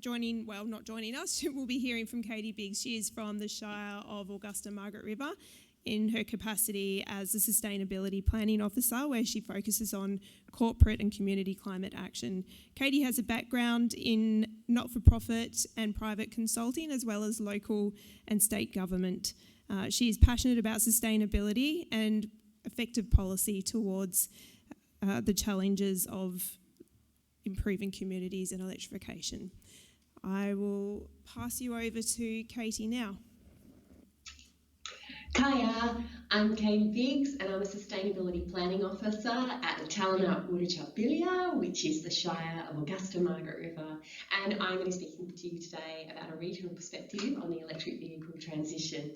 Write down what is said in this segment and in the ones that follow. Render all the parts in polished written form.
not joining us, we'll be hearing from Katie Biggs. She is from the Shire of Augusta-Margaret River in her capacity as a Sustainability Planning Officer, where she focuses on corporate and community climate action. Katie has a background in not-for-profit and private consulting, as well as local and state government. She is passionate about sustainability and effective policy towards the challenges of improving communities and electrification. I will pass you over to Katie now. Kaya, I'm Katie Biggs and I'm a Sustainability Planning Officer at the Talana-Wurundjeri, which is the Shire of Augusta-Margaret River, and I'm going to be speaking to you today about a regional perspective on the electric vehicle transition.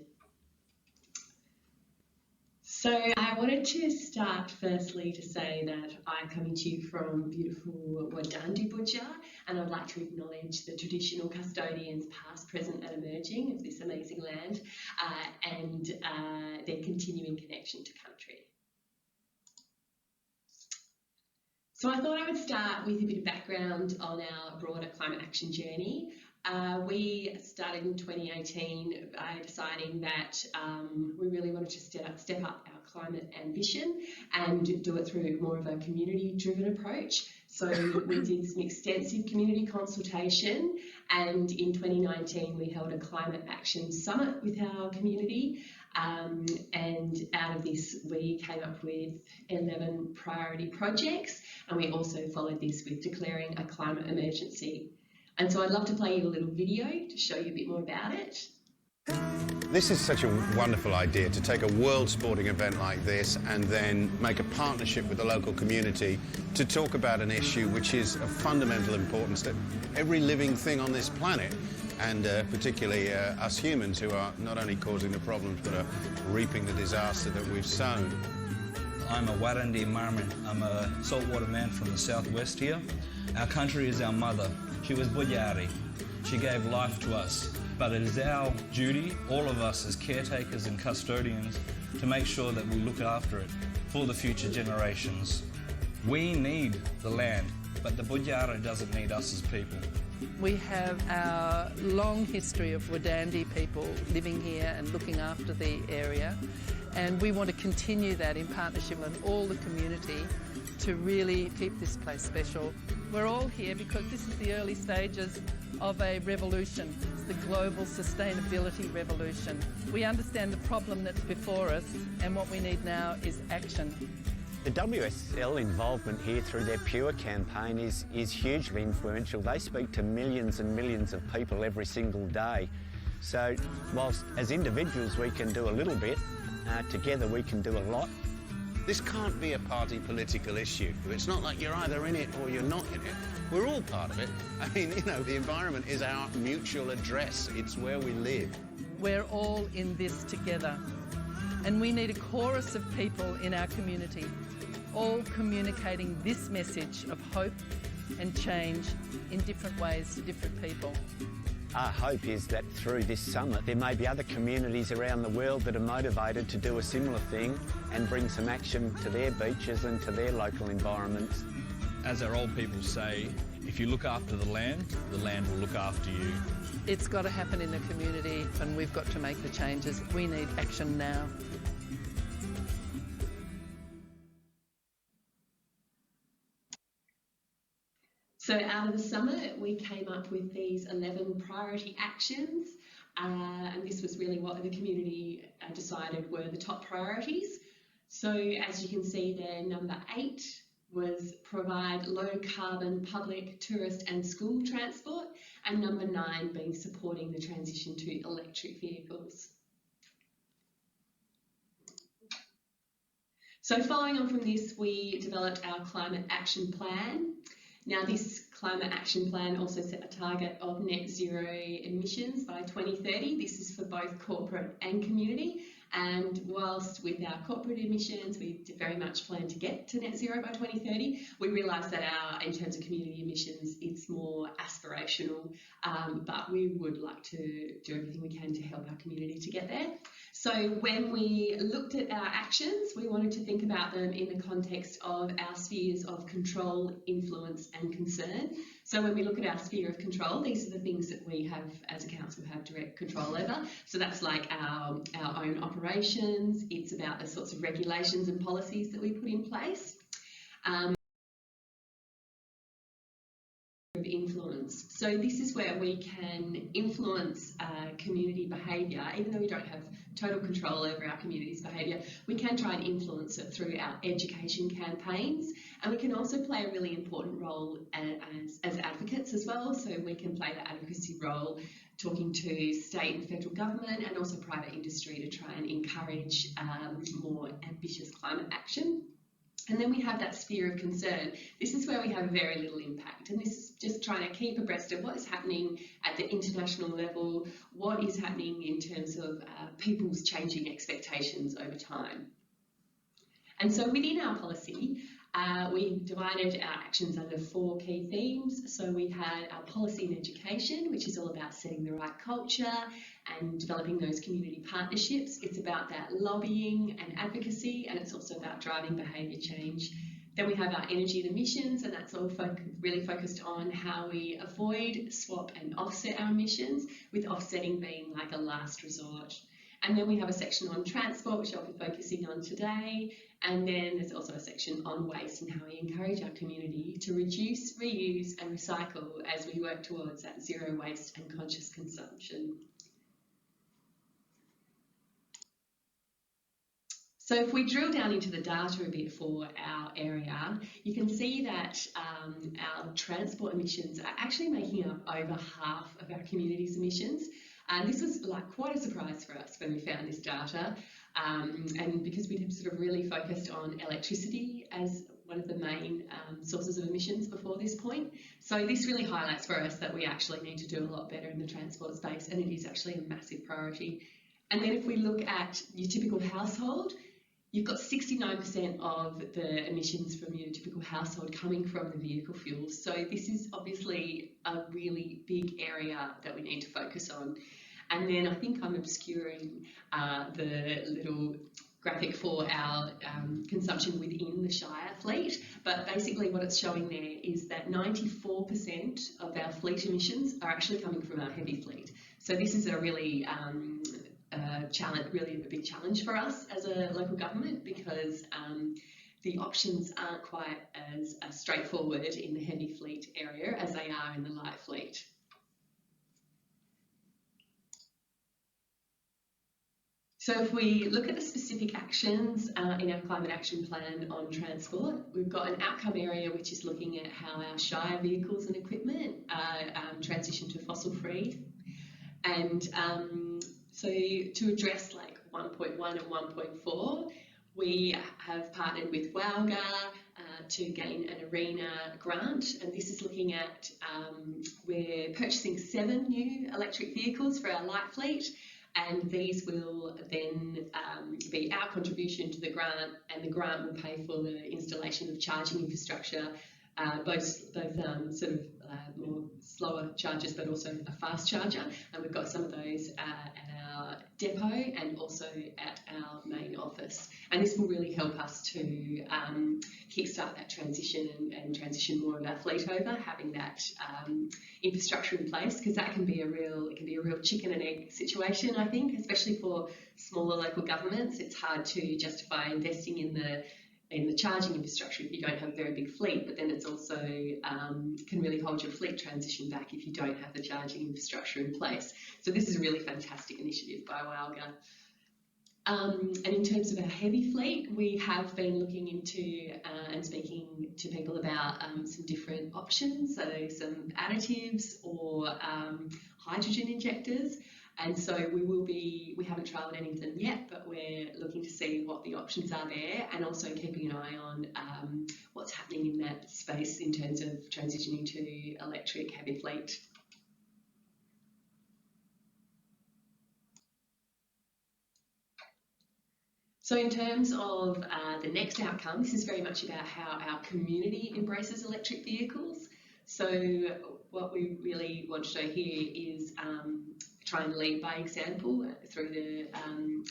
So I wanted to start firstly to say that I'm coming to you from beautiful Wadandi, and I'd like to acknowledge the traditional custodians past, present and emerging of this amazing land and their continuing connection to country. So I thought I would start with a bit of background on our broader climate action journey. We started in 2018 by deciding that we really wanted to step up our climate ambition and do it through more of a community-driven approach. So we did some extensive community consultation, and in 2019 we held a climate action summit with our community, and out of this we came up with 11 priority projects, and we also followed this with declaring a climate emergency. And so I'd love to play you a little video to show you a bit more about it. This is such a wonderful idea, to take a world sporting event like this and then make a partnership with the local community to talk about an issue which is of fundamental importance to every living thing on this planet, and particularly us humans, who are not only causing the problems but are reaping the disaster that we've sown. I'm a Warandi Marmin. I'm a saltwater man from the southwest here. Our country is our mother. She was Budjari. She gave life to us. But it is our duty, all of us as caretakers and custodians, to make sure that we look after it for the future generations. We need the land, but the Budjari doesn't need us as people. We have our long history of Wadandi people living here and looking after the area, and we want to continue that in partnership with all the community to really keep this place special. We're all here because this is the early stages of a revolution. It's the global sustainability revolution. We understand the problem that's before us, and what we need now is action. The WSL involvement here through their Pure campaign is hugely influential. They speak to millions and millions of people every single day. So whilst as individuals we can do a little bit, together we can do a lot. This can't be a party political issue. It's not like you're either in it or you're not in it. We're all part of it. I mean, you know, the environment is our mutual address. It's where we live. We're all in this together. And we need a chorus of people in our community, all communicating this message of hope and change in different ways to different people. Our hope is that through this summit there may be other communities around the world that are motivated to do a similar thing and bring some action to their beaches and to their local environments. As our old people say, if you look after the land will look after you. It's got to happen in the community, and we've got to make the changes. We need action now. So out of the summit, we came up with these 11 priority actions, and this was really what the community decided were the top priorities. So as you can see there, number 8 was provide low carbon public, tourist and school transport, and number 9 being supporting the transition to electric vehicles. So following on from this, we developed our climate action plan. Now this climate action plan also set a target of net zero emissions by 2030. This is for both corporate and community. And whilst with our corporate emissions, we very much plan to get to net zero by 2030, we realise that in terms of community emissions, it's more aspirational, but we would like to do everything we can to help our community to get there. So when we looked at our actions, we wanted to think about them in the context of our spheres of control, influence and concern. So when we look at our sphere of control, these are the things that we have, as a council, have direct control over. So that's like our own operations. It's about the sorts of regulations and policies that we put in place. Of influence. So this is where we can influence community behaviour. Even though we don't have total control over our community's behaviour, we can try and influence it through our education campaigns, and we can also play a really important role as advocates as well. So we can play the advocacy role talking to state and federal government and also private industry to try and encourage more ambitious climate action. And then we have that sphere of concern. This is where we have very little impact, and this is just trying to keep abreast of what is happening at the international level, what is happening in terms of people's changing expectations over time. And so within our policy, we divided our actions under 4 key themes. So we had our policy and education, which is all about setting the right culture and developing those community partnerships. It's about that lobbying and advocacy, and it's also about driving behaviour change. Then we have our energy and emissions, and that's all really focused on how we avoid, swap and offset our emissions, with offsetting being like a last resort. And then we have a section on transport, which I'll be focusing on today. And then there's also a section on waste and how we encourage our community to reduce, reuse and recycle as we work towards that zero waste and conscious consumption. So if we drill down into the data a bit for our area, you can see that our transport emissions are actually making up over half of our community's emissions. And this was like quite a surprise for us when we found this data, and because we'd sort of really focused on electricity as one of the main sources of emissions before this point. So this really highlights for us that we actually need to do a lot better in the transport space, and it is actually a massive priority. And then if we look at your typical household, you've got 69% of the emissions from your typical household coming from the vehicle fuels. So this is obviously a really big area that we need to focus on. And then I think I'm obscuring the little graphic for our consumption within the Shire fleet, but basically what it's showing there is that 94% of our fleet emissions are actually coming from our heavy fleet. So this is a really really a big challenge for us as a local government, because the options aren't quite as straightforward in the heavy fleet area as they are in the light fleet. So if we look at the specific actions in our climate action plan on transport, we've got an outcome area which is looking at how our Shire vehicles and equipment transition to fossil free. And so to address like 1.1 and 1.4, we have partnered with WALGA to gain an ARENA grant, and this is looking at, we're purchasing 7 new electric vehicles for our light fleet, and these will then be our contribution to the grant, and the grant will pay for the installation of charging infrastructure, both sort of more slower chargers, but also a fast charger, and we've got some of those at our depot and also at our main office. And this will really help us to kickstart that transition and transition more of our fleet over, having that infrastructure in place, because that can be a real chicken and egg situation, I think, especially for smaller local governments. It's hard to justify investing in the charging infrastructure if you don't have a very big fleet, but then it's also can really hold your fleet transition back if you don't have the charging infrastructure in place. So this is a really fantastic initiative by WALGA. And in terms of our heavy fleet, we have been looking into and speaking to people about some different options, so some additives or hydrogen injectors. And so we haven't trialled any of them yet, but we're looking to see what the options are there, and also keeping an eye on what's happening in that space in terms of transitioning to electric heavy fleet. So in terms of the next outcome, this is very much about how our community embraces electric vehicles. So what we really want to show here is try and lead by example through the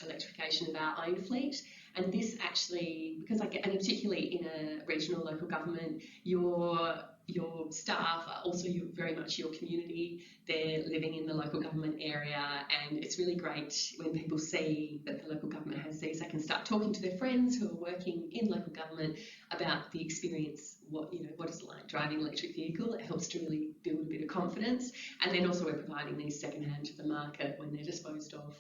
electrification of our own fleet. And this actually, and particularly in a regional local government, your your staff are also very much your community. They're living in the local government area, and it's really great when people see that the local government has these. They can start talking to their friends who are working in local government about the experience, what it's like driving an electric vehicle. It helps to really build a bit of confidence, and then also we're providing these secondhand to the market when they're disposed of.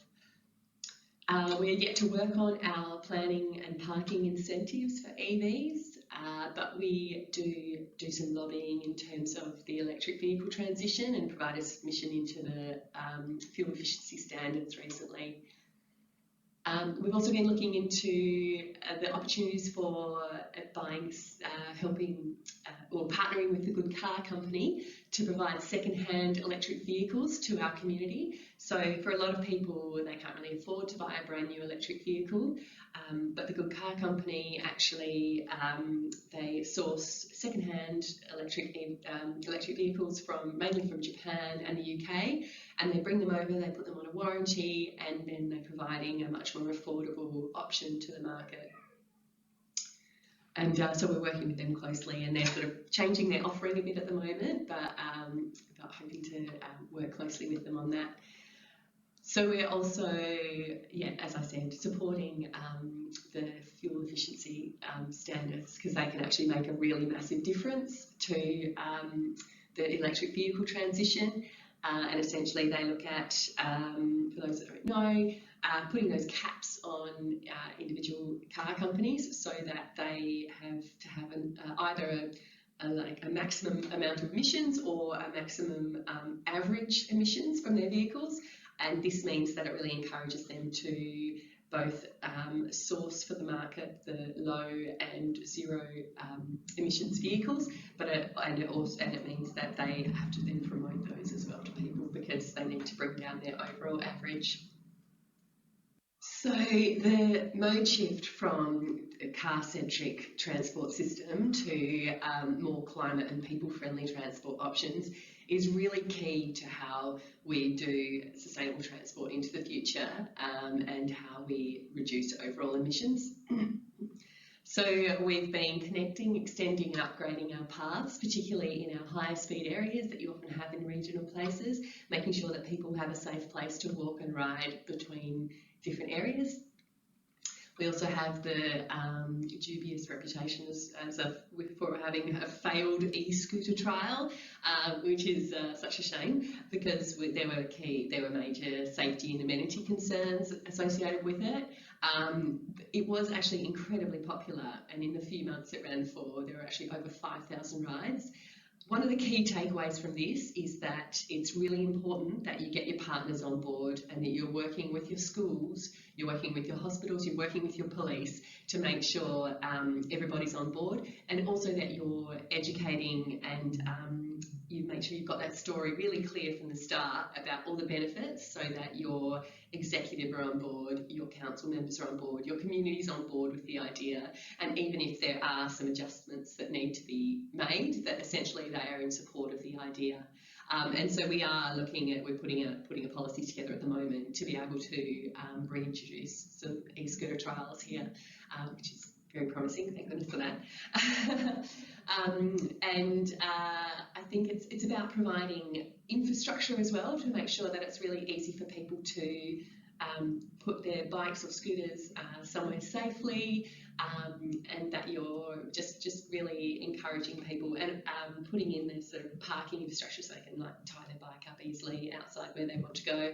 We're yet to work on our planning and parking incentives for EVs, but we do some lobbying in terms of the electric vehicle transition and provide a submission into the fuel efficiency standards recently. We've also been looking into the opportunities for helping or partnering with the Good Car Company to provide second-hand electric vehicles to our community. So for a lot of people, they can't really afford to buy a brand new electric vehicle, but the Good Car Company actually, they source second-hand electric vehicles mainly from Japan and the UK, and they bring them over, they put them on a warranty, and then they're providing a much more affordable option to the market. And so we're working with them closely, and they're sort of changing their offering a bit at the moment, but hoping to work closely with them on that. So we're also, as I said, supporting the fuel efficiency standards, because they can actually make a really massive difference to the electric vehicle transition. And essentially they look at, for those that don't know, putting those caps on individual car companies so that they have to have either a maximum amount of emissions or a maximum average emissions from their vehicles. And this means that it really encourages them to both source for the market the low and zero emissions vehicles, but it means that they have to then promote those as well to people, because they need to bring down their overall average. So the mode shift from a car-centric transport system to more climate and people-friendly transport options is really key to how we do sustainable transport into the future, and how we reduce overall emissions. So we've been connecting, extending and upgrading our paths, particularly in our higher speed areas that you often have in regional places, making sure that people have a safe place to walk and ride between different areas. We also have the dubious reputation for having a failed e-scooter trial, which is such a shame, because there were major safety and amenity concerns associated with it. It was actually incredibly popular, and in the few months it ran for, there were actually over 5,000 rides. One of the key takeaways from this is that it's really important that you get your partners on board, and that you're working with your schools, you're working with your hospitals, you're working with your police to make sure everybody's on board, and also that you're educating and you make sure you've got that story really clear from the start about all the benefits, so that your executive are on board, your council members are on board, your community's on board with the idea, and even if there are some adjustments that need to be made, that essentially they are in support of the idea. And so we are looking at, we're putting a policy together at the moment to be able to reintroduce some e-scooter trials here, which is very promising, thank goodness for that. I think it's about providing infrastructure as well, to make sure that it's really easy for people to put their bikes or scooters somewhere safely, and that you're just really encouraging people and putting in this sort of parking infrastructure so they can tie their bike up easily outside where they want to go.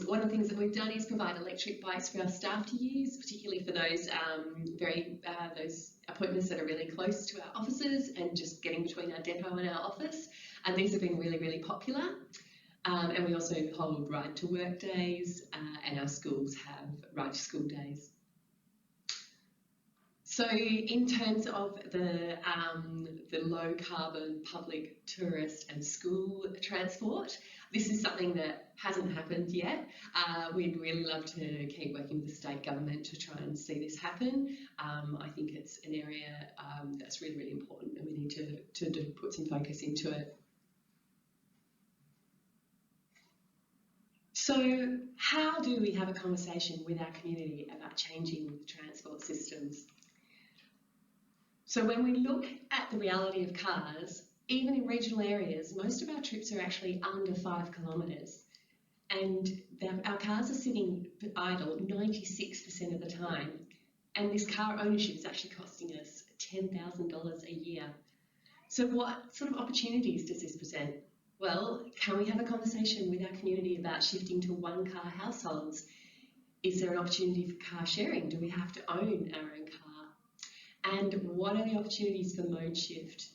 One of the things that we've done is provide electric bikes for our staff to use, particularly for those those appointments that are really close to our offices and just getting between our depot and our office. And these have been really, really popular. And we also hold ride to work days, and our schools have ride to school days. So in terms of the low carbon public, tourist and school transport, this is something that hasn't happened yet. We'd really love to keep working with the state government to try and see this happen. I think it's an area that's really, really important, and we need to put some focus into it. So how do we have a conversation with our community about changing transport systems? So when we look at the reality of cars, even in regional areas, most of our trips are actually under 5 kilometres. And our cars are sitting idle 96% of the time. And this car ownership is actually costing us $10,000 a year. So what sort of opportunities does this present? Well, can we have a conversation with our community about shifting to one-car households? Is there an opportunity for car sharing? Do we have to own our own car? And what are the opportunities for mode shift?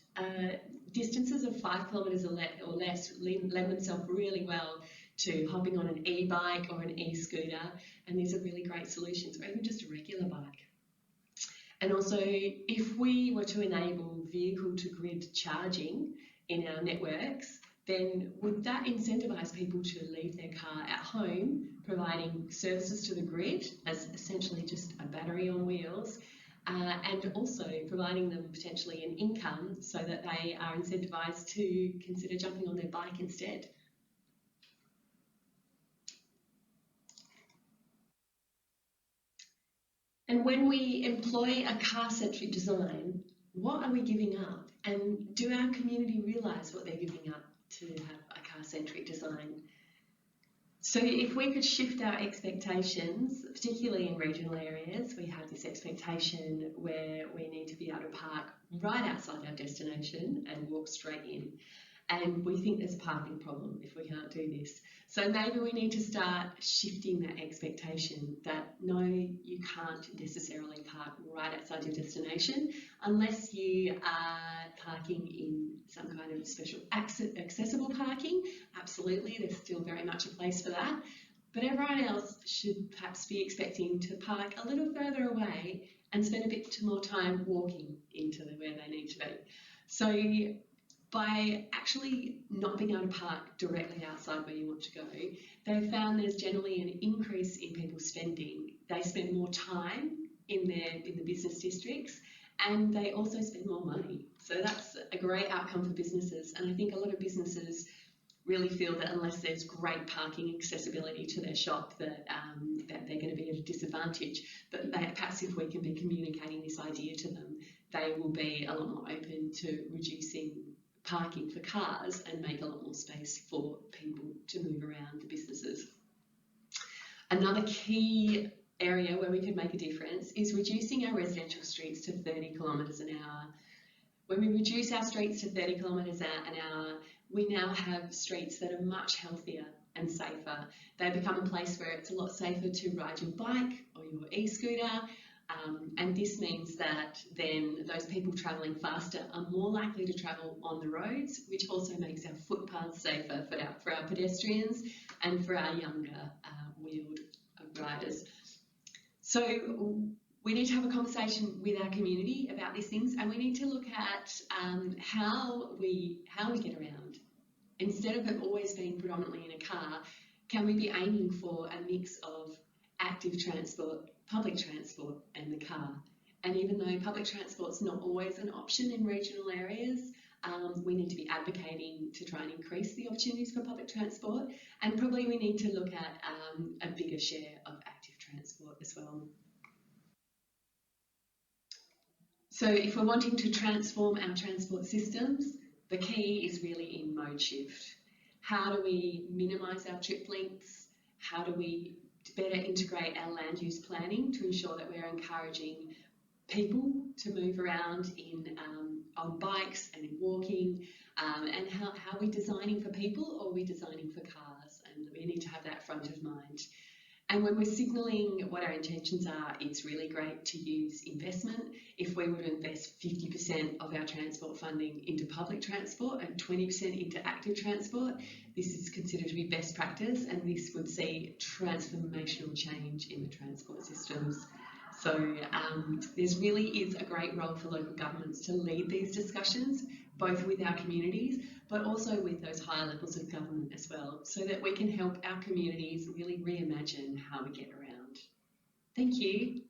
Distances of 5 kilometres or less lend themselves really well to hopping on an e-bike or an e-scooter, and these are really great solutions, or even just a regular bike. And also, if we were to enable vehicle-to-grid charging in our networks, then would that incentivise people to leave their car at home, providing services to the grid as essentially just a battery on wheels, and also providing them potentially an income so that they are incentivised to consider jumping on their bike instead? And when we employ a car-centric design, what are we giving up? And do our community realise what they're giving up to have a car-centric design? So if we could shift our expectations, particularly in regional areas, we have this expectation where we need to be able to park right outside our destination and walk straight in. And we think there's a parking problem if we can't do this. So maybe we need to start shifting that expectation that no, you can't necessarily park right outside your destination unless you are parking in some kind of special accessible parking. Absolutely, there's still very much a place for that. But everyone else should perhaps be expecting to park a little further away and spend a bit more time walking into where they need to be. So by actually not being able to park directly outside where you want to go, they've found there's generally an increase in people spending. They spend more time in the business districts, and they also spend more money. So that's a great outcome for businesses. And I think a lot of businesses really feel that unless there's great parking accessibility to their shop, that they're going to be at a disadvantage. But perhaps if we can be communicating this idea to them, they will be a lot more open to reducing parking for cars and make a lot more space for people to move around the businesses. Another key area where we could make a difference is reducing our residential streets to 30 kilometres an hour. When we reduce our streets to 30 kilometres an hour, we now have streets that are much healthier and safer. They become a place where it's a lot safer to ride your bike or your e-scooter. And this means that then those people travelling faster are more likely to travel on the roads, which also makes our footpaths safer for our pedestrians and for our younger wheeled riders. So we need to have a conversation with our community about these things, and we need to look at how we get around. Instead of it always being predominantly in a car, can we be aiming for a mix of active transport, public transport and the car? And even though public transport's not always an option in regional areas, we need to be advocating to try and increase the opportunities for public transport, and probably we need to look at a bigger share of active transport as well. So if we're wanting to transform our transport systems, the key is really in mode shift. How do we minimise our trip lengths? How do we better integrate our land use planning to ensure that we're encouraging people to move around on bikes and in walking, and how are we designing for people or are we designing for cars? And we need to have that front of mind. And when we're signalling what our intentions are, it's really great to use investment. If we were to invest 50% of our transport funding into public transport and 20% into active transport, this is considered to be best practice, and this would see transformational change in the transport systems. So there really is a great role for local governments to lead these discussions, both with our communities, but also with those higher levels of government as well, so that we can help our communities really reimagine how we get around. Thank you.